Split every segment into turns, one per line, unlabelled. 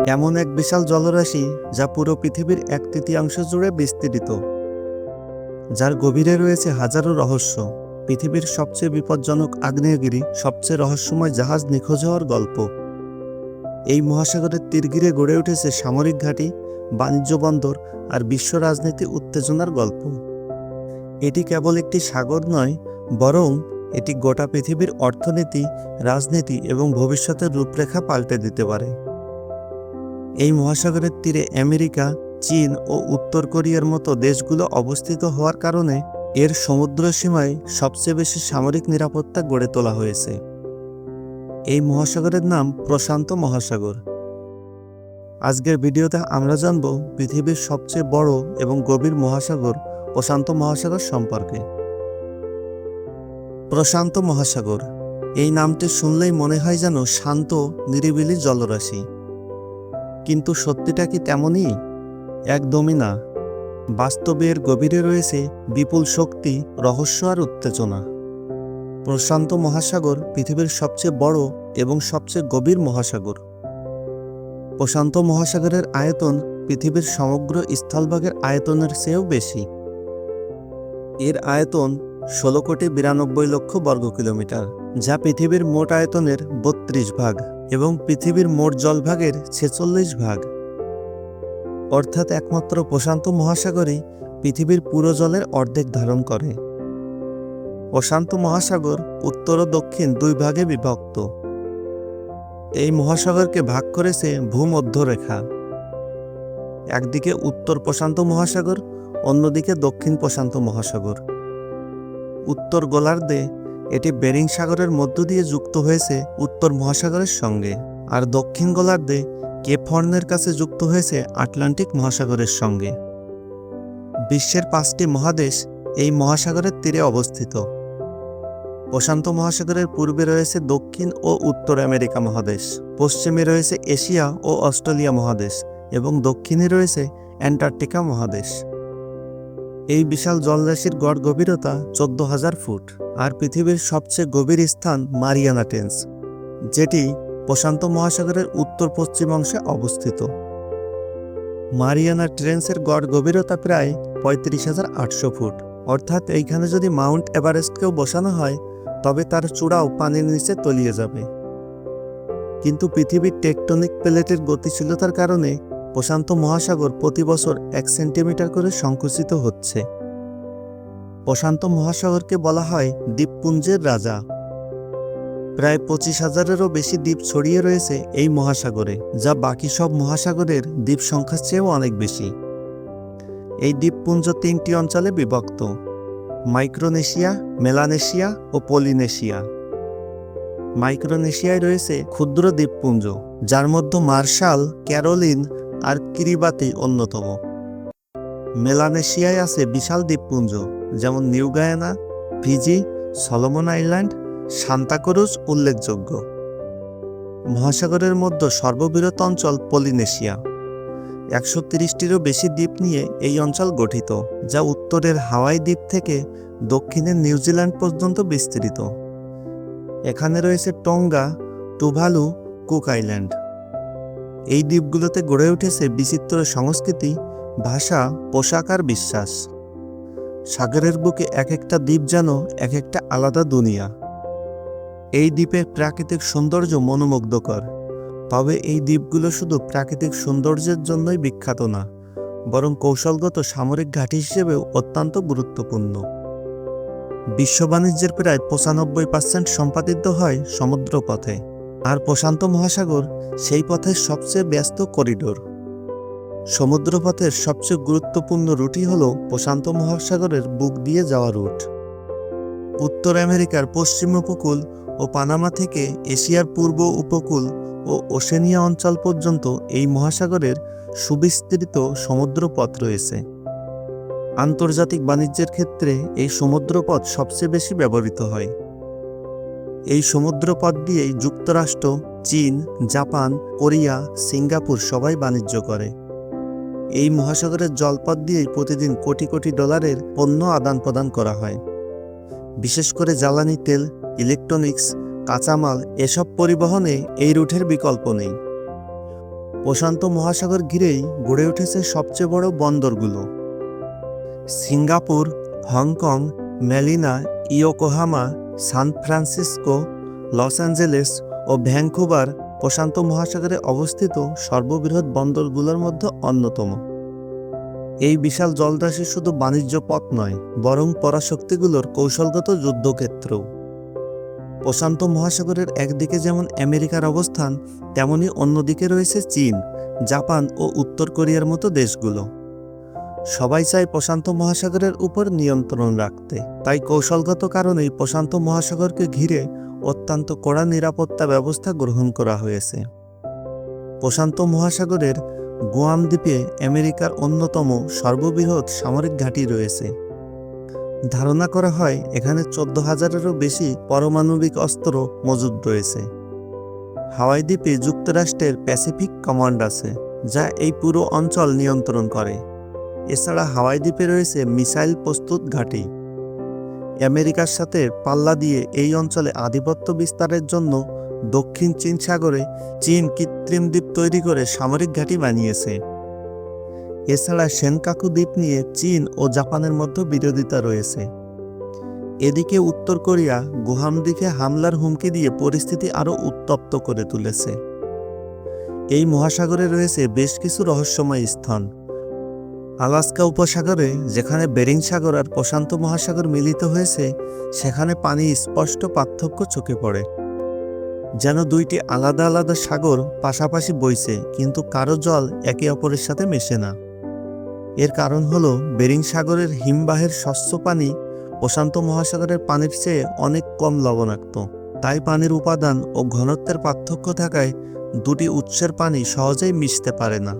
এমন এক বিশাল জলরাশি যা পুরো পৃথিবীর 1/3 জুড়ে বিস্তৃত, যার গভীরে রয়েছে হাজারো রহস্য। পৃথিবীর সবচেয়ে বিপজ্জনক আগ্নেয়গিরি, সবচেয়ে রহস্যময় জাহাজ নিখোঁজ হওয়ার গল্প। এই মহাসাগরের তীর ঘিরে গড়ে উঠেছে সামরিক ঘাঁটি, বাণিজ্য বন্দর আর বিশ্ব রাজনীতি উত্তেজনার গল্প। এটি কেবল একটি সাগর নয়, বরং এটি গোটা পৃথিবীর অর্থনীতি, রাজনীতি এবং ভবিষ্যতের রূপরেখা পাল্টে দিতে পারে। এই মহাসাগরের তীরে আমেরিকা, চীন ও উত্তর কোরিয়ার মতো দেশগুলো অবস্থিত হওয়ার কারণে এর সমুদ্র সীমায় সবচেয়ে বেশি সামরিক নিরাপত্তা গড়ে তোলা হয়েছে। এই মহাসাগরের নাম প্রশান্ত মহাসাগর। আজকের ভিডিওতে আমরা জানব পৃথিবীর সবচেয়ে বড় এবং গভীর মহাসাগর প্রশান্ত মহাসাগর সম্পর্কে। প্রশান্ত মহাসাগর, এই নামটি শুনলেই মনে হয় যেন শান্ত, নিরিবিলি জলরাশি। কিন্তু সত্যিটা কি তেমনই? একদমই না। বাস্তবে এর গভীরে রয়েছে বিপুল শক্তি, রহস্য আর উত্তেজনা। প্রশান্ত মহাসাগর পৃথিবীর সবচেয়ে বড় এবং সবচেয়ে গভীর মহাসাগর। প্রশান্ত মহাসাগরের আয়তন পৃথিবীর সমগ্র স্থলভাগের আয়তনের চেয়েও বেশি। এর আয়তন 16,92,00,000 বর্গ কিলোমিটার, যা পৃথিবীর মোট আয়তনের 32 ভাগ এবং পৃথিবীর মোট জলভাগের 46 ভাগ। অর্থাৎ একমাত্র প্রশান্ত মহাসাগরই পৃথিবীর পুরো জলের অর্ধেক ধারণ করে। প্রশান্ত মহাসাগর উত্তর ও দক্ষিণ দুই ভাগে বিভক্ত। এই মহাসাগরকে ভাগ করেছে ভূমধ্যরেখা। একদিকে উত্তর প্রশান্ত মহাসাগর, অন্যদিকে দক্ষিণ প্রশান্ত মহাসাগর। উত্তর গোলার্ধে এটি বেরিং সাগরের মধ্য দিয়ে যুক্ত হয়েছে উত্তর মহাসাগরের সঙ্গে, আর দক্ষিণ গোলার্ধে কেপ হর্নের কাছে যুক্ত হয়েছে আটলান্টিক মহাসাগরের সঙ্গে। বিশ্বের 5টি মহাদেশ এই মহাসাগরের তীরে অবস্থিত। প্রশান্ত মহাসাগরের পূর্বে রয়েছে দক্ষিণ ও উত্তর আমেরিকা মহাদেশ, পশ্চিমে রয়েছে এশিয়া ও অস্ট্রেলিয়া মহাদেশ এবং দক্ষিণে রয়েছে অ্যান্টার্কটিকা মহাদেশ। এই বিশাল জলরাশির গড় গভীরতা 14,000 ফুট, আর পৃথিবীর সবচেয়ে গভীর স্থান মারিয়ানা ট্রেঞ্চ, যেটি প্রশান্ত মহাসাগরের উত্তর পশ্চিম অংশে অবস্থিত। মারিয়ানা ট্রেঞ্চের গড় গভীরতা প্রায় 35,800 ফুট। অর্থাৎ এইখানে যদি মাউন্ট এভারেস্টকেও বসানো হয় তবে তার চূড়াও পানির নিচে তলিয়ে যাবে। কিন্তু পৃথিবীর টেকটনিক প্লেটের গতিশীলতার কারণে প্রশান্ত মহাসাগর প্রতি বছর 1 সেন্টিমিটার করে সংকুচিত হচ্ছে। প্রশান্ত মহাসাগরকে বলা হয় দ্বীপপুঞ্জের রাজা। প্রায় 25,000-এরও বেশি দ্বীপ ছড়িয়ে রয়েছে এই মহাসাগরে, যা বাকি সব মহাসাগরের দ্বীপ সংখ্যার চেয়েও অনেক বেশি। এই দ্বীপপুঞ্জ 3টি অঞ্চলে বিভক্ত: মাইক্রোনেশিয়া, মেলানেশিয়া ও পলিনেশিয়া। মাইক্রোনেশিয়ায় রয়েছে ক্ষুদ্র দ্বীপপুঞ্জ, যার মধ্যে মার্শাল, ক্যারোলিন আর কিরিবাতি অন্যতম। মেলানেশিয়ায় আছে বিশাল দ্বীপপুঞ্জ, যেমন New Guinea, Fiji, Solomon Island, Santa Cruz উল্লেখযোগ্য। মহাসাগরের মধ্যে সর্ববৃহৎ অঞ্চল পলিনেশিয়া। 130টিরও বেশি দ্বীপ নিয়ে এই অঞ্চল গঠিত, যা উত্তরের হাওয়াই দ্বীপ থেকে দক্ষিণের নিউজিল্যান্ড পর্যন্ত বিস্তৃত। এখানে রয়েছে টঙ্গা, টুভালু, কুক আইল্যান্ড। এই দ্বীপগুলোতে গড়ে উঠেছে বিচিত্র সংস্কৃতি, ভাষা, পোশাক আর বিশ্বাস। সাগরের বুকে এক একটা দ্বীপ যেন এক একটা আলাদা দুনিয়া। এই দ্বীপের প্রাকৃতিক সৌন্দর্য মনোমুগ্ধকর। তবে এই দ্বীপগুলো শুধু প্রাকৃতিক সৌন্দর্যের জন্যই বিখ্যাত না, বরং কৌশলগত সামরিক ঘাঁটি হিসেবেও অত্যন্ত গুরুত্বপূর্ণ। বিশ্ব বাণিজ্যের প্রায় 95% সম্পাদিত হয় সমুদ্রপথে, আর প্রশান্ত মহাসাগর সেই পথের সবচেয়ে ব্যস্ত করিডোর। সমুদ্রপথের সবচেয়ে গুরুত্বপূর্ণ রুটই হল প্রশান্ত মহাসাগরের বুক দিয়ে যাওয়া রুট। উত্তর আমেরিকার পশ্চিম উপকূল ও পানামা থেকে এশিয়ার পূর্ব উপকূল ও ওশেনিয়া অঞ্চল পর্যন্ত এই মহাসাগরের সুবিস্তৃত সমুদ্রপথ রয়েছে। আন্তর্জাতিক বাণিজ্যের ক্ষেত্রে এই সমুদ্রপথ সবচেয়ে বেশি ব্যবহৃত হয়। এই সমুদ্রপথ দিয়েই যুক্তরাষ্ট্র, চীন, জাপান, কোরিয়া, সিঙ্গাপুর সবাই বাণিজ্য করে। এই মহাসাগরের জলপথ দিয়েই প্রতিদিন কোটি কোটি ডলারের পণ্য আদান প্রদান করা হয়। বিশেষ করে জ্বালানি তেল, ইলেকট্রনিক্স, কাঁচামাল এসব পরিবহনে এই রুটের বিকল্প নেই। প্রশান্ত মহাসাগর ঘিরেই গড়ে উঠেছে সবচেয়ে বড় বন্দরগুলো। Singapore, Hong Kong, Manila, Yokohama, San Francisco, Los Angeles ও ভ্যাঙ্কুভার প্রশান্ত মহাসাগরে অবস্থিত সর্ববৃহৎ বন্দরগুলোর মধ্যে অন্যতম। এই বিশাল জলরাশি শুধু বাণিজ্য পথ নয়, বরং পরাশক্তিগুলোর কৌশলগত যুদ্ধক্ষেত্রও। প্রশান্ত মহাসাগরের একদিকে যেমন আমেরিকার অবস্থান, তেমনি অন্যদিকে রয়েছে চীন, জাপান ও উত্তর কোরিয়ার মতো দেশগুলো। সবাই চায় প্রশান্ত মহাসাগরের উপর নিয়ন্ত্রণ রাখতে, তাই কৌশলগত কারণেই প্রশান্ত মহাসাগরকে ঘিরে অত্যন্ত কড়া নিরাপত্তা ব্যবস্থা গ্রহণ করা হয়েছে। প্রশান্ত মহাসাগরের গুয়াম দ্বীপে আমেরিকার অন্যতম সর্ববৃহৎ সামরিক ঘাঁটি রয়েছে। ধারণা করা হয় এখানে 14,000-এরও বেশি পারমাণবিক অস্ত্র মজুদ রয়েছে। হাওয়াই দ্বীপে যুক্তরাষ্ট্রের প্যাসিফিক কমান্ড আছে, যা এই পুরো অঞ্চল নিয়ন্ত্রণ করে। এছাড়া হাওয়াই দ্বীপে রয়েছে মিসাইল প্রস্তুত ঘাঁটি। আমেরিকার সাথে পাল্লা দিয়ে এই অঞ্চলে আধিপত্য বিস্তারের জন্য দক্ষিণ চীন সাগরে চীন কৃত্রিম দ্বীপ তৈরি করে সামরিক ঘাঁটি বানিয়েছে। এছাড়া সেনকাকু দ্বীপ নিয়ে চীন ও জাপানের মধ্যে বিরোধিতা রয়েছে। এদিকে উত্তর কোরিয়া গুয়াম দ্বীপে হামলার হুমকি দিয়ে পরিস্থিতি আরও উত্তপ্ত করে তুলেছে। এই মহাসাগরে রয়েছে বেশ কিছু রহস্যময় স্থান। আলাস্কা উপসাগরে, যেখানে বেরিং সাগর আর প্রশান্ত মহাসাগর মিলিত হয়েছে, সেখানে পানি স্পষ্ট পার্থক্য চোখে পড়ে। যেন দুইটি আলাদা আলাদা সাগর পাশাপাশি বইছে, কিন্তু কারো জল একে অপরের সাথে মেশে না। এর কারণ হলো বেরিং সাগরের হিমবাহের স্বচ্ছ পানি প্রশান্ত মহাসাগরের পানির চেয়ে অনেক কম লবণাক্ত। তাই পানির উপাদান ও ঘনত্বের পার্থক্য থাকায় দুটি উৎসের পানি সহজেই মিশতে পারে না।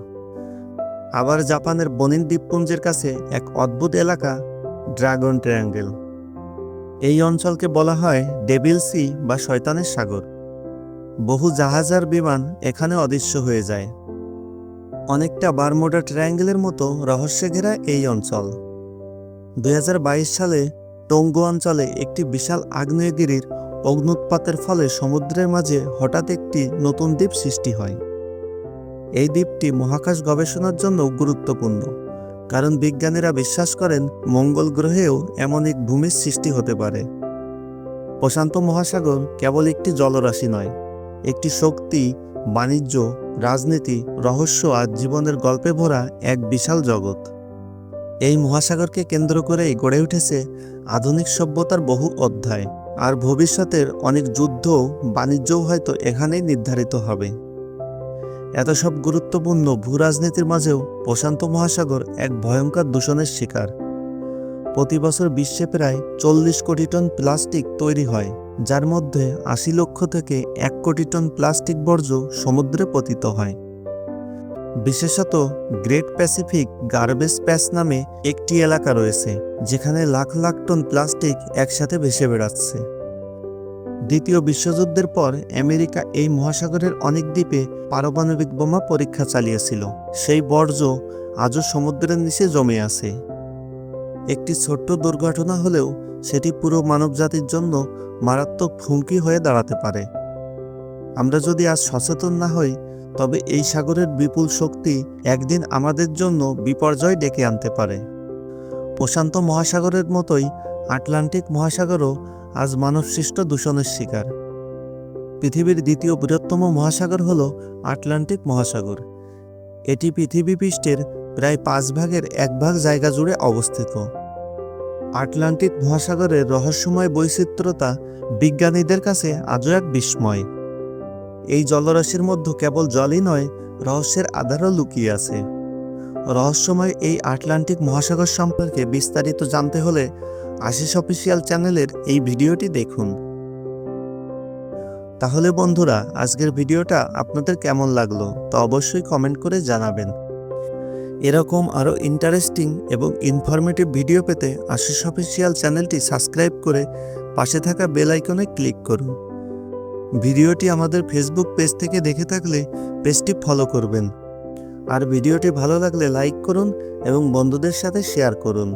আবার জাপানের বনিন দ্বীপপুঞ্জের কাছে এক অদ্ভুত এলাকা ড্রাগন ট্রায়াঙ্গেল। এই অঞ্চলকে বলা হয় ডেভিল সি বা শয়তানের সাগর। বহু জাহাজ আর বিমান এখানে অদৃশ্য হয়ে যায়। অনেকটা বারমুডা ট্রায়াঙ্গেলের মতো রহস্যে ঘেরা এই অঞ্চল। 2022 সালে টঙ্গো অঞ্চলে একটি বিশাল আগ্নেয়গিরির অগ্নুৎপাতের ফলে সমুদ্রের মাঝে হঠাৎ একটি নতুন দ্বীপ সৃষ্টি হয়। এই দ্বীপটি মহাকাশ গবেষণার জন্য গুরুত্বপূর্ণ, কারণ বিজ্ঞানীরা বিশ্বাস করেন মঙ্গল গ্রহেও এমন এক ভূমির সৃষ্টি হতে পারে। প্রশান্ত মহাসাগর কেবল একটি জলরাশি নয়, একটি শক্তি, বাণিজ্য, রাজনীতি, রহস্য আর জীবনের গল্পে ভরা এক বিশাল জগৎ। এই মহাসাগরকে কেন্দ্র করেই গড়ে উঠেছে আধুনিক সভ্যতার বহু অধ্যায়, আর ভবিষ্যতের অনেক যুদ্ধ, বাণিজ্যও হয়তো এখানেই নির্ধারিত হবে। এত সব গুরুত্বপূর্ণ ভূরাজনীতির মাঝেও প্রশান্ত মহাসাগর এক ভয়ঙ্কর দূষণের শিকার। প্রতি বছর বিশ্বে প্রায় 40 কোটি টন প্লাস্টিক তৈরি হয়, যার মধ্যে 80 লক্ষ থেকে 1 কোটি টন প্লাস্টিক বর্জ্য সমুদ্রে পতিত হয়। বিশেষত গ্রেট প্যাসিফিক গার্বেজ প্যাচ নামে একটি এলাকা রয়েছে, যেখানে লাখ লাখ টন প্লাস্টিক একসাথে ভেসে বেড়াচ্ছে। দ্বিতীয় বিশ্বযুদ্ধের পর আমেরিকা এই মহাসাগরের অনেক দ্বীপে পারমাণবিক বোমা পরীক্ষা চালিয়েছিল। সেই বর্জ্য আজও সমুদ্রের নিচে জমে আছে। একটি ছোট্ট দুর্ঘটনা হলেও সেটি পুরো মানবজাতির জন্য মারাত্মক হুমকি হয়ে দাঁড়াতে পারে। আমরা যদি আজ সচেতন না হই, তবে এই সাগরের বিপুল শক্তি একদিন আমাদের জন্য বিপর্যয় ডেকে আনতে পারে। প্রশান্ত মহাসাগরের মতোই আটলান্টিক মহাসাগরও আজ মানবসৃষ্ট দূষণের শিকার। পৃথিবীর দ্বিতীয় বৃহত্তম মহাসাগর হল আটলান্টিক মহাসাগর। এটি পৃথিবী পৃষ্ঠের প্রায় 5 ভাগের 1 ভাগ জায়গা জুড়ে অবস্থিত। আটলান্টিক মহাসাগরের রহস্যময় বৈচিত্র্যতা বিজ্ঞানীদের কাছে আজও এক বিস্ময়। এই জলরাশির মধ্যে কেবল জলই নয়, রহস্যের আধারও লুকিয়ে আছে। রহস্যময় এই আটলান্টিক মহাসাগর সম্পর্কে বিস্তারিত জানতে হলে আশিস অফিসিয়াল চ্যানেলের এই ভিডিওটি দেখুন। তাহলে বন্ধুরা, আজকের ভিডিওটা আপনাদের কেমন লাগলো তা অবশ্যই কমেন্ট করে জানাবেন। এরকম আরও ইন্টারেস্টিং এবং ইনফরমেটিভ ভিডিও পেতে আশিস অফিসিয়াল চ্যানেলটি সাবস্ক্রাইব করে পাশে থাকা বেল আইকনে ক্লিক করুন। ভিডিওটি আমাদের ফেসবুক পেজ থেকে দেখে থাকলে পেজটি ফলো করবেন। আর ভিডিওটি ভালো লাগলে লাইক করুন এবং বন্ধুদের সাথে শেয়ার করুন।